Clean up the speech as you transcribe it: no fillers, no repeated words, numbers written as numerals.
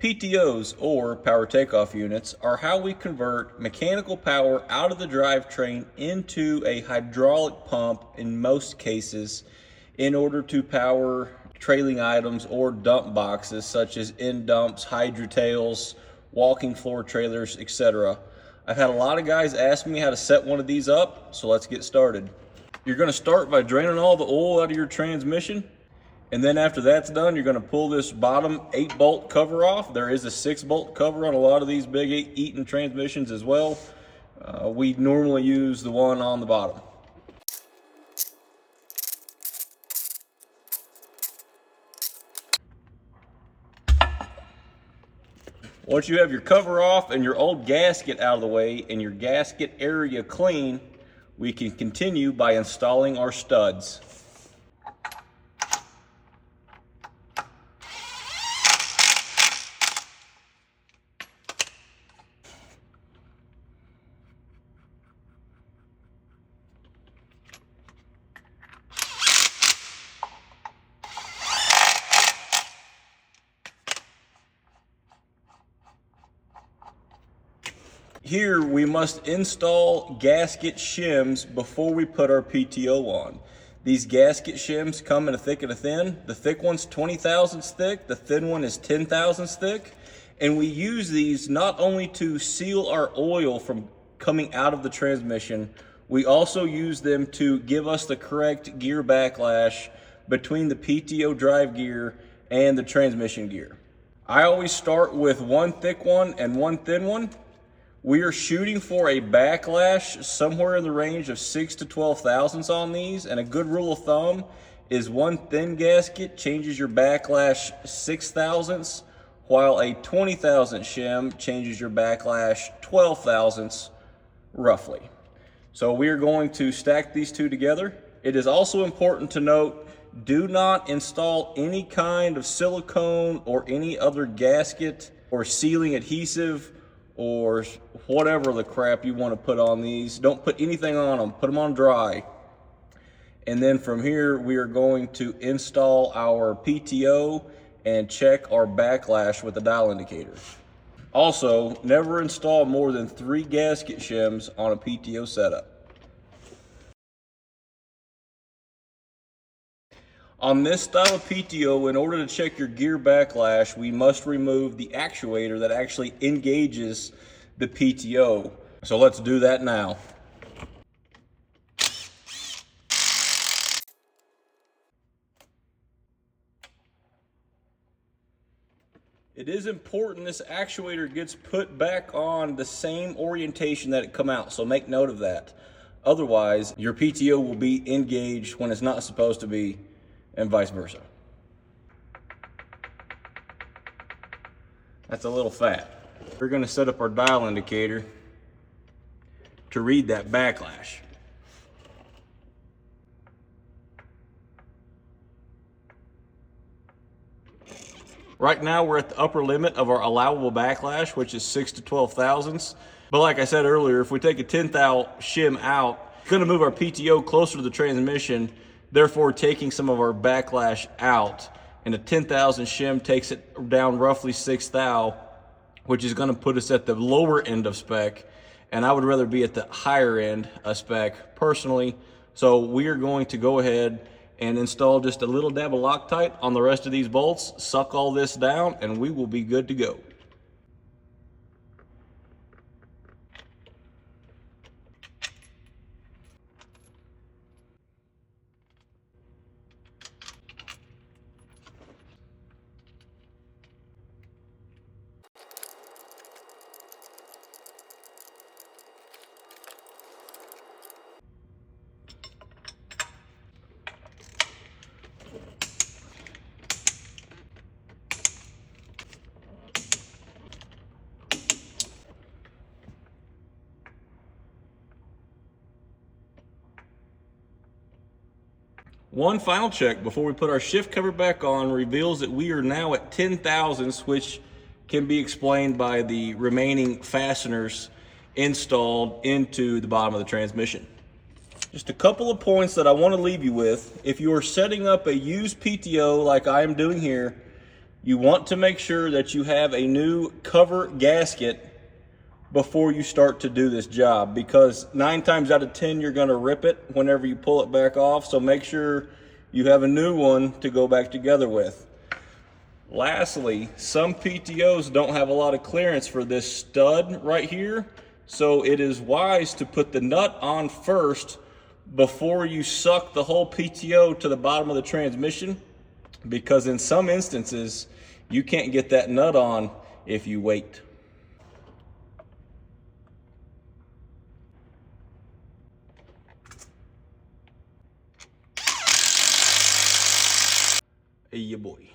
PTOs, or power takeoff units, are how we convert mechanical power out of the drivetrain into a hydraulic pump in most cases in order to power trailing items or dump boxes such as end dumps, hydro tails, walking floor trailers, etc. I've had a lot of guys ask me how to set one of these up, so let's get started. You're going to start by draining all the oil out of your transmission. And then after that's done, you're going to pull this bottom 8-bolt cover off. There is a 6-bolt cover on a lot of these big Eaton transmissions as well. We normally use the one on the bottom. Once you have your cover off and your old gasket out of the way and your gasket area clean, we can continue by installing our studs. Here we must install gasket shims before we put our PTO on. These gasket shims come in a thick and a thin. The thick one's 20 thousandths thick, the thin one is 10 thousandths thick. And we use these not only to seal our oil from coming out of the transmission, we also use them to give us the correct gear backlash between the PTO drive gear and the transmission gear. I always start with one thick one and one thin one. We are shooting for a backlash somewhere in the range of 6 to 12 thousandths on these, and a good rule of thumb is one thin gasket changes your backlash 6 thousandths, while a 20 thousandth shim changes your backlash 12 thousandths roughly. So we are going to stack these two together. It is also important to note, do not install any kind of silicone or any other gasket or sealing adhesive or whatever the crap you want to put on these. Don't put anything on them, put them on dry. And then from here, we are going to install our PTO and check our backlash with the dial indicator. Also, never install more than 3 gasket shims on a PTO setup. On this style of PTO, in order to check your gear backlash, we must remove the actuator that actually engages the PTO. So let's do that now. It is important this actuator gets put back on the same orientation that it come out, so make note of that. Otherwise, your PTO will be engaged when it's not supposed to be, and vice versa. That's a little fat. We're going to set up our dial indicator to read that backlash. Right now we're at the upper limit of our allowable backlash, which is 6 to 12 thousandths. But like I said earlier, if we take a 10 thou shim out, it's going to move our PTO closer to the transmission, therefore taking some of our backlash out. And a 10,000 shim takes it down roughly 6 thou, which is going to put us at the lower end of spec. And I would rather be at the higher end of spec personally. So we are going to go ahead and install just a little dab of Loctite on the rest of these bolts, suck all this down, and we will be good to go. One final check before we put our shift cover back on reveals that we are now at 10 thousandths, which can be explained by the remaining fasteners installed into the bottom of the transmission. Just a couple of points that I want to leave you with. If you are setting up a used PTO like I am doing here, You want to make sure that you have a new cover gasket before you start to do this job, because 9 times out of 10 you're going to rip it whenever you pull it back off. So make sure you have a new one to go back together with. Lastly, some PTOs don't have a lot of clearance for this stud right here, so it is wise to put the nut on first before you suck the whole PTO to the bottom of the transmission, because in some instances you can't get that nut on if you wait. Hey, ya boy.